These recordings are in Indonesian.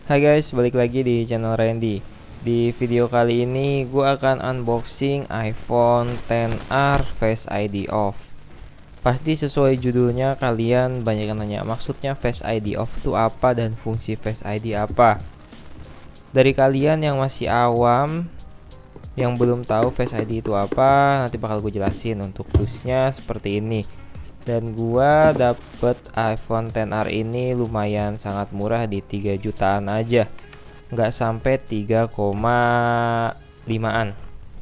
Hai guys, balik lagi di channel Randy. Di video kali ini gue akan unboxing iPhone XR Face ID off. Pasti sesuai judulnya kalian banyak yang nanya maksudnya Face ID off itu apa dan fungsi Face ID apa. Dari kalian yang masih awam, yang belum tahu Face ID itu apa, nanti bakal gue jelasin. Untuk tools-nya seperti ini. Dan gua dapet iPhone XR ini lumayan sangat murah di 3 jutaan aja, nggak sampai 3,5an.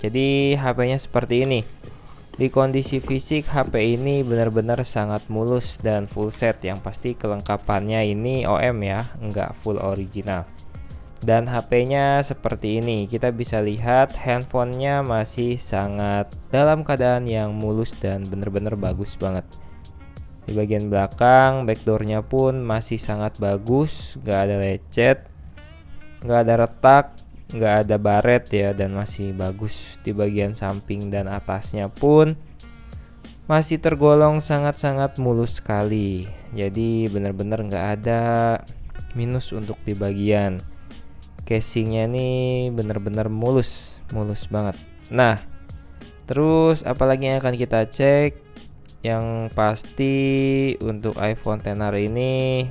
Jadi HP-nya seperti ini. Di kondisi fisik HP ini benar-benar sangat mulus dan full set. Yang pasti kelengkapannya ini OM ya, nggak full original. Dan HP-nya seperti ini. Kita bisa lihat handphonenya masih sangat dalam keadaan yang mulus dan benar-benar bagus banget. Di bagian belakang backdoornya pun masih sangat bagus, nggak ada lecet, nggak ada retak, nggak ada baret ya, dan masih bagus. Di bagian samping dan atasnya pun masih tergolong sangat-sangat mulus sekali. Jadi benar-benar nggak ada minus untuk di bagian casingnya nih, benar-benar mulus banget. Nah, terus apalagi yang akan kita cek? Yang pasti untuk iPhone XR ini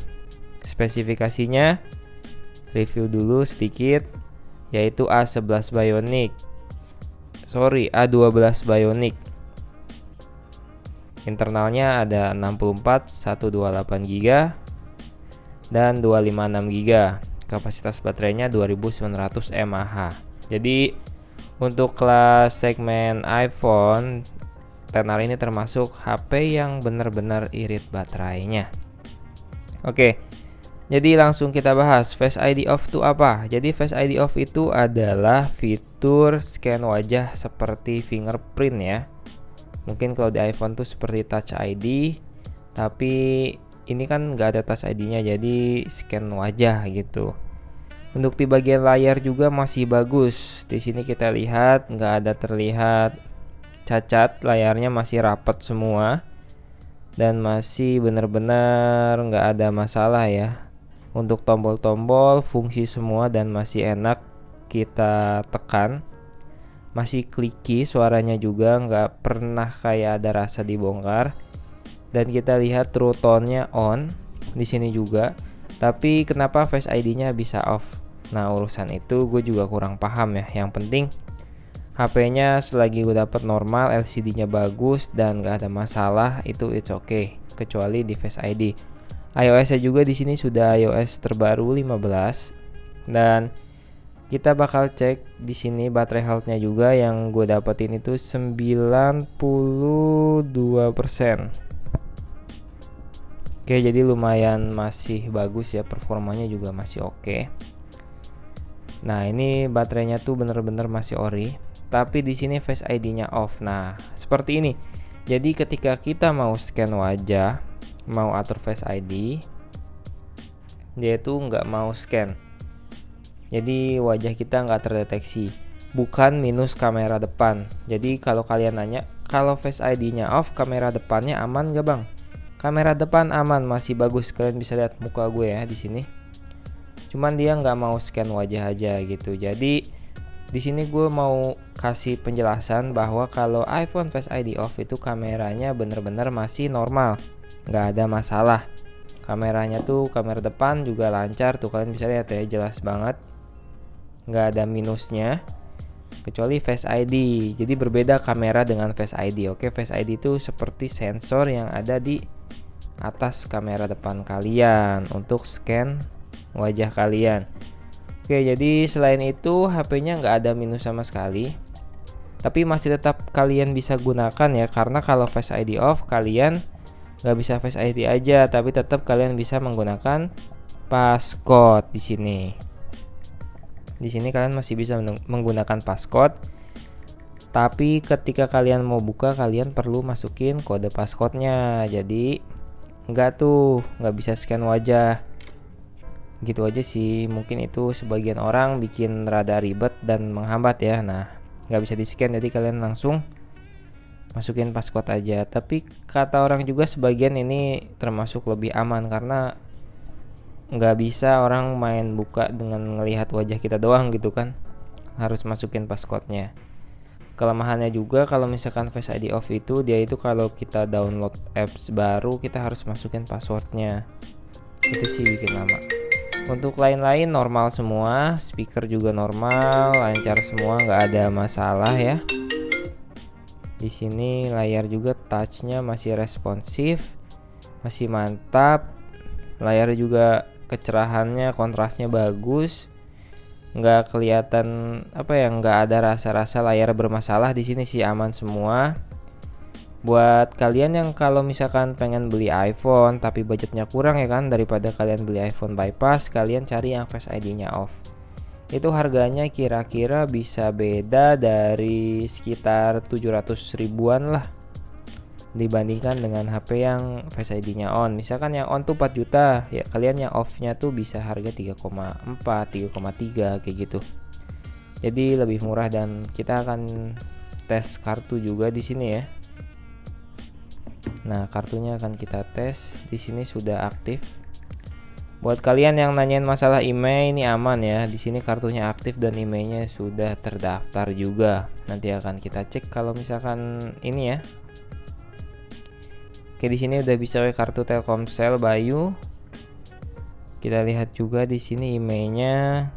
spesifikasinya review dulu sedikit, yaitu A11 Bionic. A12 Bionic. Internalnya ada 64, 128 GB dan 256 GB. Kapasitas baterainya 2900 mAh. Jadi untuk kelas segmen iPhone XR ini termasuk HP yang benar-benar irit baterainya. Oke, jadi langsung kita bahas Face ID off itu apa. Jadi Face ID off itu adalah fitur scan wajah seperti fingerprint ya. Mungkin kalau di iPhone tuh seperti Touch ID, tapi ini kan nggak ada Touch ID-nya, jadi scan wajah gitu. Untuk di bagian layar juga masih bagus. Di sini kita lihat nggak ada terlihat cacat, layarnya masih rapat semua dan masih benar-benar nggak ada masalah ya. Untuk tombol-tombol fungsi semua dan masih enak kita tekan, masih clicky, suaranya juga nggak pernah kayak ada rasa dibongkar. Dan kita lihat true tone-nya on di sini juga, tapi kenapa Face ID-nya bisa off? Nah, urusan itu gue juga kurang paham ya. Yang penting HP-nya selagi gue dapat normal, LCD-nya bagus dan gak ada masalah, itu it's okay. Kecuali di Face ID. iOS-nya juga di sini sudah iOS terbaru 15. Dan kita bakal cek di sini baterai health-nya juga, yang gue dapetin itu 92%. Oke, jadi lumayan masih bagus ya, performanya juga masih oke. Nah, ini baterainya tuh bener-bener masih ori. Tapi di sini Face ID-nya off. Nah, seperti ini. Jadi ketika kita mau scan wajah, mau atur Face ID, dia itu nggak mau scan. Jadi wajah kita nggak terdeteksi. Bukan minus kamera depan. Jadi kalau kalian nanya, kalau Face ID-nya off, kamera depannya aman nggak bang? Kamera depan aman, masih bagus. Kalian bisa lihat muka gue ya di sini. Cuman dia nggak mau scan wajah aja gitu. Jadi di sini gue mau kasih penjelasan bahwa kalau iPhone Face ID off itu kameranya bener-bener masih normal, nggak ada masalah. Kameranya tuh kamera depan juga lancar tuh, kalian bisa lihat ya, jelas banget, nggak ada minusnya. Kecuali Face ID, jadi berbeda kamera dengan Face ID. Oke, Face ID itu seperti sensor yang ada di atas kamera depan kalian untuk scan wajah kalian. Oke, jadi selain itu HP-nya nggak ada minus sama sekali, tapi masih tetap kalian bisa gunakan ya, karena kalau Face ID off kalian nggak bisa Face ID aja, tapi tetap kalian bisa menggunakan passcode di sini. Di sini kalian masih bisa menggunakan passcode, tapi ketika kalian mau buka kalian perlu masukin kode passcode-nya. Jadi nggak bisa scan wajah. Gitu aja sih, mungkin itu sebagian orang bikin rada ribet dan menghambat ya. Nah, nggak bisa di scan, jadi kalian langsung masukin passcode aja. Tapi kata orang juga sebagian ini termasuk lebih aman, karena nggak bisa orang main buka dengan ngelihat wajah kita doang gitu kan, harus masukin passcode-nya. Kelemahannya juga kalau misalkan Face ID off itu, dia itu kalau kita download apps baru kita harus masukin passwordnya, itu sih bikin lama. Untuk lain-lain normal semua, speaker juga normal, lancar semua, nggak ada masalah ya. Di sini layar juga touchnya masih responsif, masih mantap. Layar juga kecerahannya, kontrasnya bagus, nggak kelihatan nggak ada rasa-rasa layar bermasalah. Di sini sih aman semua. Buat kalian yang kalau misalkan pengen beli iPhone tapi budgetnya kurang ya kan, daripada kalian beli iPhone bypass, kalian cari yang Face ID-nya off. Itu harganya kira-kira bisa beda dari sekitar 700 ribuan lah dibandingkan dengan HP yang Face ID-nya on. Misalkan yang on tuh 4 juta, ya kalian yang off-nya tuh bisa harga 3,4, 3,3 kayak gitu. Jadi lebih murah, dan kita akan tes kartu juga di sini ya. Nah, kartunya akan kita tes. Di sini sudah aktif. Buat kalian yang nanyain masalah email, ini aman ya. Di sini kartunya aktif dan emailnya sudah terdaftar juga. Nanti akan kita cek kalau misalkan ini ya. Oke, di sini udah bisa kartu Telkomsel Bayu. Kita lihat juga di sini emailnya.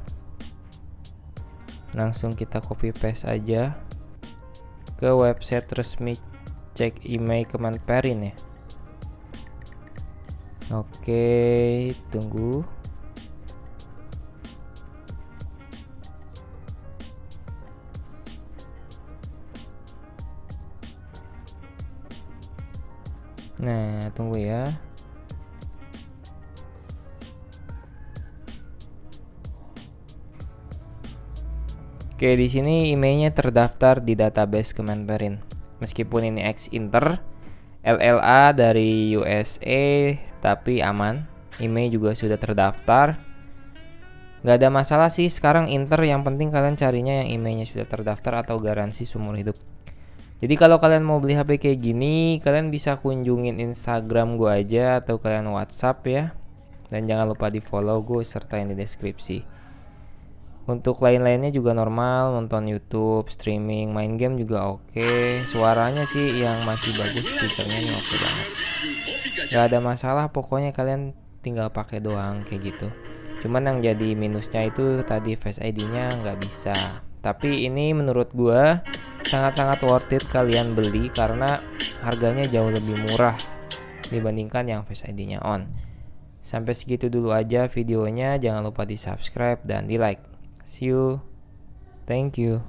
Langsung kita copy paste aja ke website resmi cek email Kemenperin ya. Oke, tunggu. Nah, tunggu ya. Oke, di sini emailnya terdaftar di database Kemenperin. Meskipun ini ex-Inter, LLA dari USA, tapi aman. Email juga sudah terdaftar. Gak ada masalah sih sekarang Inter, yang penting kalian carinya yang emailnya sudah terdaftar atau garansi seumur hidup. Jadi kalau kalian mau beli HP kayak gini, kalian bisa kunjungin Instagram gue aja atau kalian WhatsApp ya. Dan jangan lupa di follow gue serta yang di deskripsi. Untuk lain-lainnya juga normal, nonton YouTube, streaming, main game juga oke. Suaranya sih yang masih bagus, speakernya ini oke banget. Gak ada masalah, pokoknya kalian tinggal pakai doang kayak gitu. Cuman yang jadi minusnya itu tadi Face ID-nya nggak bisa. Tapi ini menurut gua sangat-sangat worth it kalian beli karena harganya jauh lebih murah dibandingkan yang Face ID-nya on. Sampai segitu dulu aja videonya, jangan lupa di subscribe dan di like. See you. Thank you.